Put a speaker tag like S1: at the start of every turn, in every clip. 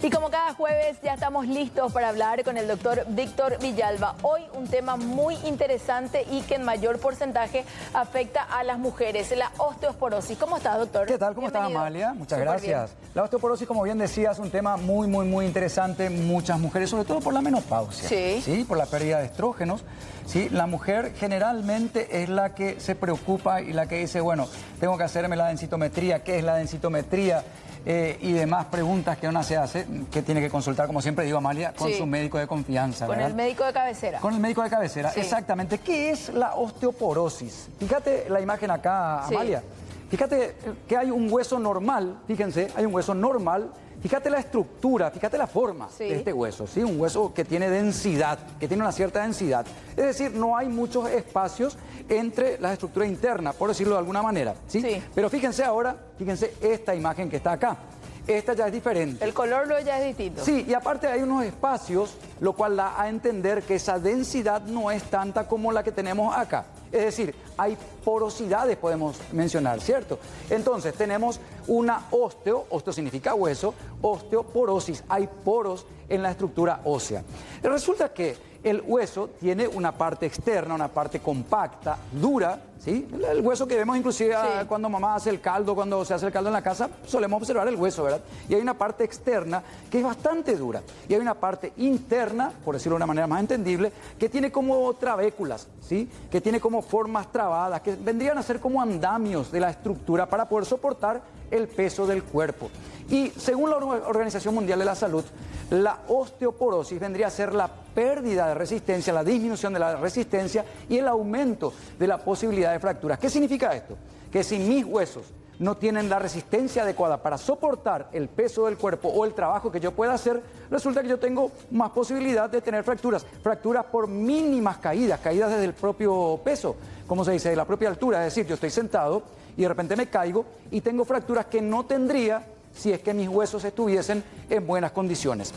S1: Y como cada jueves ya estamos listos para hablar con el doctor Víctor Villalba. Hoy un tema muy interesante y que en mayor porcentaje afecta a las mujeres, la osteoporosis. ¿Cómo estás, doctor?
S2: ¿Qué tal? ¿Cómo estás, Amalia? Muchas gracias. La osteoporosis, como bien decía, es un tema muy interesante. Muchas mujeres, sobre todo por la menopausia. Sí. Por la pérdida de estrógenos. Sí, la mujer generalmente es la que se preocupa y la que dice, bueno, tengo que hacerme la densitometría. ¿Qué es la densitometría? Y demás preguntas que una se hace, que tiene que consultar, como siempre digo, Amalia, con su médico de confianza.
S1: Con el médico de cabecera.
S2: Con el médico de cabecera, exactamente. ¿Qué es la osteoporosis? Fíjate la imagen acá, Amalia. Fíjate que hay un hueso normal, fíjense, hay un hueso normal. Fíjate la estructura, fíjate la forma de este hueso, ¿sí? Un hueso que tiene densidad, que tiene una cierta densidad. Es decir, no hay muchos espacios entre las estructuras internas, por decirlo de alguna manera, ¿sí? Pero fíjense ahora, fíjense esta imagen que está acá. Esta ya es diferente.
S1: El color ya es distinto.
S2: Sí, y aparte hay unos espacios, lo cual da a entender que esa densidad no es tanta como la que tenemos acá. Es decir, hay porosidades, podemos mencionar, ¿cierto? Entonces, tenemos una osteo significa hueso, osteoporosis, hay poros en la estructura ósea. Resulta que el hueso tiene una parte externa, una parte compacta, dura, ¿sí? El hueso que vemos inclusive cuando mamá hace el caldo, cuando se hace el caldo en la casa, solemos observar el hueso, ¿verdad? Y hay una parte externa que es bastante dura. Y hay una parte interna, por decirlo de una manera más entendible, que tiene como trabéculas, ¿sí? Que tiene como formas trabadas, que vendrían a ser como andamios de la estructura para poder soportar el peso del cuerpo. Y según la Organización Mundial de la Salud, la osteoporosis vendría a ser la pérdida de resistencia, la disminución de la resistencia y el aumento de la posibilidad de fracturas. ¿Qué significa esto? Que si mis huesos no tienen la resistencia adecuada para soportar el peso del cuerpo o el trabajo que yo pueda hacer, resulta que yo tengo más posibilidad de tener fracturas. Fracturas por mínimas caídas, caídas desde el propio peso, como se dice, de la propia altura. Es decir, yo estoy sentado y de repente me caigo y tengo fracturas que no tendría si es que mis huesos estuviesen en buenas condiciones.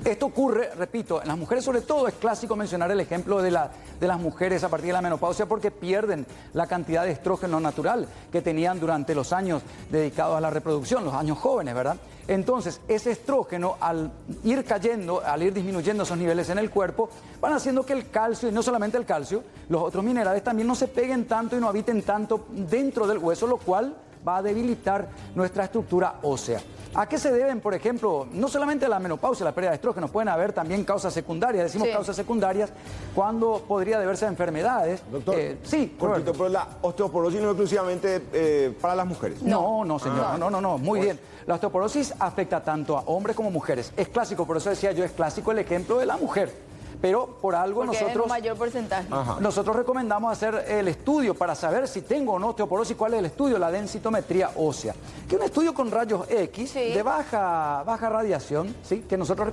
S2: Esto ocurre, repito, en las mujeres sobre todo. Es clásico mencionar el ejemplo de las mujeres a partir de la menopausia porque pierden la cantidad de estrógeno natural que tenían durante los años dedicados a la reproducción, los años jóvenes, ¿verdad? Entonces, ese estrógeno, al ir cayendo, al ir disminuyendo esos niveles en el cuerpo, van haciendo que el calcio, y no solamente el calcio, los otros minerales también no se peguen tanto y no habiten tanto dentro del hueso, lo cual va a debilitar nuestra estructura ósea. ¿A qué se deben, por ejemplo, no solamente la menopausia, la pérdida de estrógenos? Pueden haber también causas secundarias, decimos causas secundarias, cuando podría deberse a enfermedades.
S3: Doctor,
S2: sí,
S3: cortito, pero la osteoporosis no es exclusivamente para las mujeres.
S2: No, señor, no, muy bien. La osteoporosis afecta tanto a hombres como mujeres. Es clásico, por eso decía yo, es clásico el ejemplo de la mujer. Pero por algo
S1: porque
S2: nosotros...
S1: es un mayor porcentaje.
S2: Nosotros recomendamos hacer el estudio para saber si tengo o no osteoporosis. ¿Cuál es el estudio? La densitometría ósea. Que es un estudio con rayos X de baja radiación, ¿sí? Que nosotros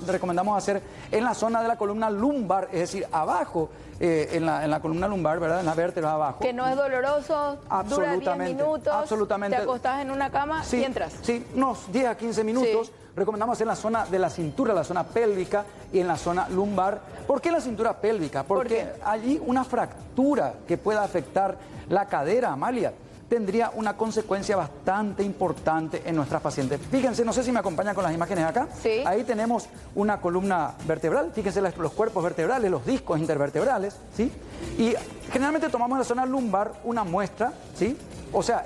S2: recomendamos hacer en la zona de la columna lumbar, es decir, abajo, en la columna lumbar, ¿verdad? En la vértebra abajo.
S1: Que no es doloroso, dura 10 minutos, te acostás en una cama y entras.
S2: Sí, unos 10 a 15 minutos. Recomendamos hacer en la zona de la cintura, la zona pélvica y en la zona lumbar. ¿Por qué la cintura pélvica? Porque allí una fractura que pueda afectar la cadera, Amalia, tendría una consecuencia bastante importante en nuestras pacientes. Fíjense, no sé si me acompañan con las imágenes acá. Ahí tenemos una columna vertebral, fíjense los cuerpos vertebrales, los discos intervertebrales, ¿sí? Y generalmente tomamos en la zona lumbar una muestra, ¿sí? O sea,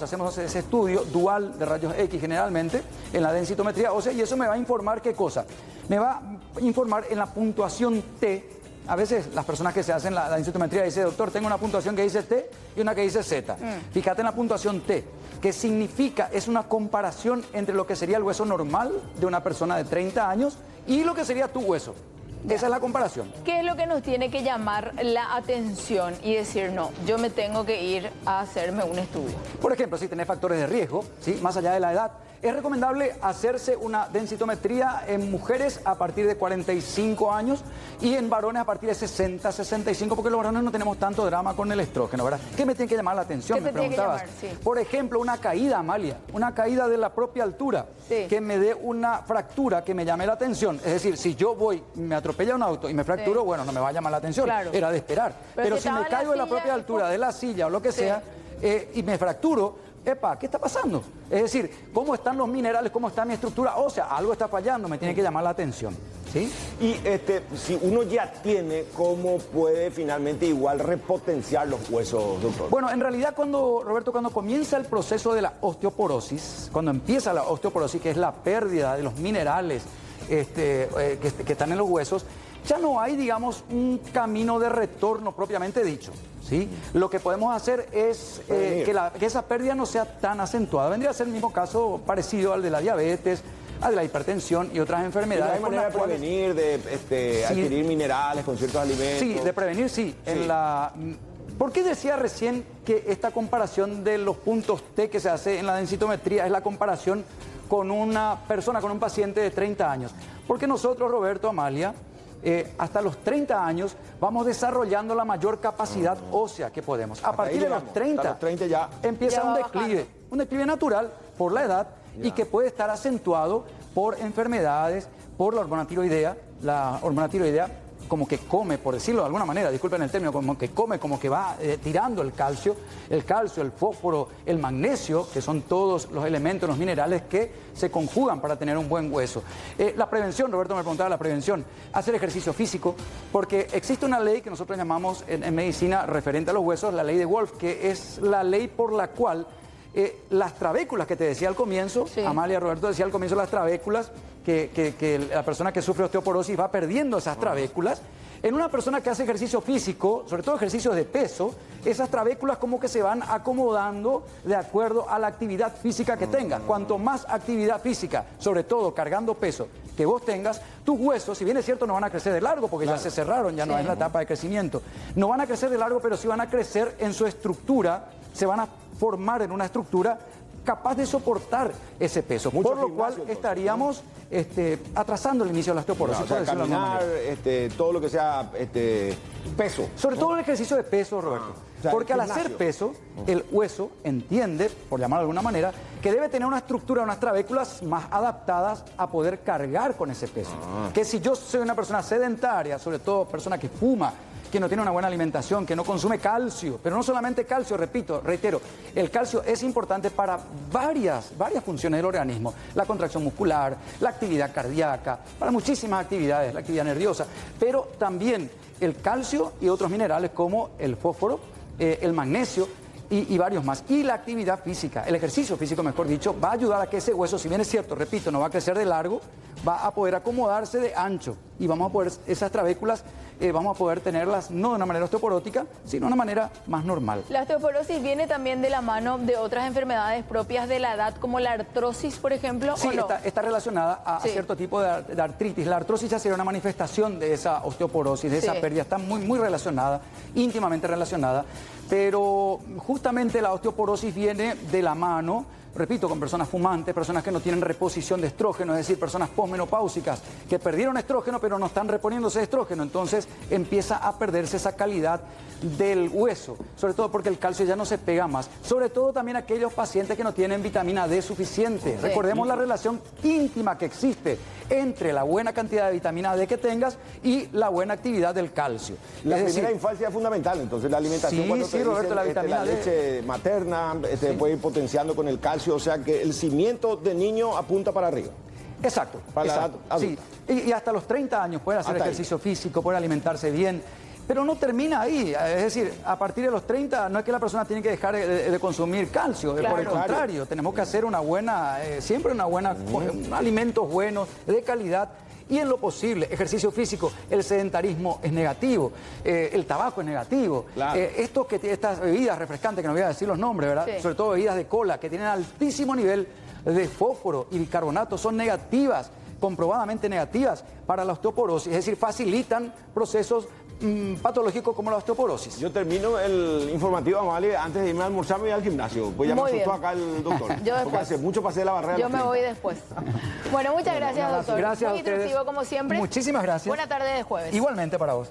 S2: hacemos ese estudio dual de rayos X generalmente en la densitometría ósea y eso me va a informar ¿qué cosa? Me va a informar en la puntuación T. A veces las personas que se hacen la densitometría dicen, doctor, tengo una puntuación que dice T y una que dice Z. Fíjate en la puntuación T, que significa, es una comparación entre lo que sería el hueso normal de una persona de 30 años y lo que sería tu hueso. Esa es la comparación.
S1: ¿Qué es lo que nos tiene que llamar la atención y decir, no, yo me tengo que ir a hacerme un estudio?
S2: Por ejemplo, si tenés factores de riesgo, ¿sí? Más allá de la edad, es recomendable hacerse una densitometría en mujeres a partir de 45 años y en varones a partir de 60, 65, porque los varones no tenemos tanto drama con el estrógeno, ¿verdad? ¿Qué me tiene que llamar la atención?
S1: ¿Qué
S2: me preguntabas. Por ejemplo, una caída, Amalia, una caída de la propia altura, que me dé una fractura que me llame la atención. Es decir, si yo voy, me atropella un auto y me fracturo, bueno, no me va a llamar la atención, era de esperar. Pero si me caigo de la propia altura de la silla o lo que sea, y me fracturo, epa, ¿qué está pasando? Es decir, ¿cómo están los minerales? ¿Cómo está mi estructura ósea? Algo está fallando, me tiene que llamar la atención. ¿Sí?
S3: Y si uno ya tiene, ¿cómo puede finalmente igual repotenciar los huesos, doctor?
S2: Bueno, en realidad Roberto, cuando comienza el proceso de la osteoporosis, cuando empieza la osteoporosis, que es la pérdida de los minerales que están en los huesos, ya no hay, digamos, un camino de retorno propiamente dicho. ¿Sí? Lo que podemos hacer es que esa pérdida no sea tan acentuada. Vendría a ser el mismo caso parecido al de la diabetes, al de la hipertensión y otras enfermedades.
S3: ¿Hay manera de prevenir, de adquirir minerales con ciertos alimentos?
S2: Sí, de prevenir, sí. ¿Por qué decía recién que esta comparación de los puntos T que se hace en la densitometría es la comparación con una persona, con un paciente de 30 años? Porque nosotros, Roberto, Amalia, hasta los 30 años vamos desarrollando la mayor capacidad ósea que podemos. A partir de los 30
S3: ya
S2: empieza un declive natural por la edad y que puede estar acentuado por enfermedades, por la hormona tiroidea. La hormona tiroidea como que come, por decirlo de alguna manera, disculpen el término, como que come, como que va tirando el calcio, el fósforo, el magnesio, que son todos los elementos, los minerales que se conjugan para tener un buen hueso. La prevención, Roberto me preguntaba la prevención, hacer ejercicio físico, porque existe una ley que nosotros llamamos en medicina referente a los huesos, la ley de Wolf, que es la ley por la cual las trabéculas que te decía al comienzo, sí. Amalia, Roberto decía al comienzo las trabéculas, que la persona que sufre osteoporosis va perdiendo esas trabéculas. En una persona que hace ejercicio físico, sobre todo ejercicios de peso, esas trabéculas como que se van acomodando de acuerdo a la actividad física que tengas. Cuanto más actividad física, sobre todo cargando peso, que vos tengas, tus huesos, si bien es cierto, no van a crecer de largo porque ya se cerraron, ya no es la etapa de crecimiento. No van a crecer de largo, pero sí van a crecer en su estructura, se van a formar en una estructura capaz de soportar ese peso, por lo cual estaríamos atrasando el inicio de la osteoporosis.
S3: O sea, caminar, todo lo que sea peso.
S2: Sobre todo el ejercicio de peso, Roberto. O sea, porque al hacer peso, el hueso entiende, por llamarlo de alguna manera, que debe tener una estructura, unas trabéculas más adaptadas a poder cargar con ese peso. Que si yo soy una persona sedentaria, sobre todo persona que fuma, que no tiene una buena alimentación, que no consume calcio, pero no solamente calcio, reitero, el calcio es importante para varias funciones del organismo, la contracción muscular, la actividad cardíaca, para muchísimas actividades, la actividad nerviosa, pero también el calcio y otros minerales como el fósforo, el magnesio y varios más. Y la actividad física, el ejercicio físico, mejor dicho, va a ayudar a que ese hueso, si bien es cierto, repito, no va a crecer de largo, va a poder acomodarse de ancho y vamos a poder, esas trabéculas, vamos a poder tenerlas no de una manera osteoporótica, sino de una manera más normal.
S1: La osteoporosis viene también de la mano de otras enfermedades propias de la edad, como la artrosis, por ejemplo,
S2: sí,
S1: ¿o no?
S2: está relacionada a cierto tipo de artritis. La artrosis ya sería una manifestación de esa osteoporosis, de esa pérdida. Está muy relacionada, íntimamente relacionada, pero justamente la osteoporosis viene de la mano, repito, con personas fumantes, personas que no tienen reposición de estrógeno, es decir, personas posmenopáusicas que perdieron estrógeno pero no están reponiéndose estrógeno, entonces empieza a perderse esa calidad del hueso, sobre todo porque el calcio ya no se pega más, sobre todo también aquellos pacientes que no tienen vitamina D suficiente. Recordemos la relación íntima que existe entre la buena cantidad de vitamina D que tengas y la buena actividad del calcio.
S3: La primera infancia es fundamental, entonces la alimentación, cuando te
S2: Roberto,
S3: dicen,
S2: la vitamina D,
S3: leche materna puede ir potenciando con el calcio, o sea que el cimiento de niño apunta para arriba.
S2: Exacto,
S3: para la edad adulta.
S2: Y hasta los 30 años puede hacer ejercicio físico, puede alimentarse bien, pero no termina ahí. Es decir, a partir de los 30 no es que la persona tiene que dejar de consumir calcio, por el contrario, tenemos que hacer una buena, siempre una buena, alimentos buenos, de calidad. Y en lo posible, ejercicio físico, el sedentarismo es negativo, el tabaco es negativo. Claro. Estas bebidas refrescantes, que no voy a decir los nombres, ¿verdad? Sí. Sobre todo bebidas de cola, que tienen altísimo nivel de fósforo y bicarbonato, son negativas, comprobadamente negativas para la osteoporosis, es decir, facilitan procesos patológicos como la osteoporosis.
S3: Yo termino el informativo, Amalia, antes de irme a almorzar me voy al gimnasio. Pues ya me asustó acá el doctor.
S1: Yo después.
S3: Porque hace mucho pasé la barrera.
S1: Yo me voy después. Bueno, muchas gracias, doctor.
S2: Gracias
S1: muy
S2: a ustedes.
S1: instructivo como siempre.
S2: Muchísimas gracias.
S1: Buena tarde de jueves.
S2: Igualmente para vos.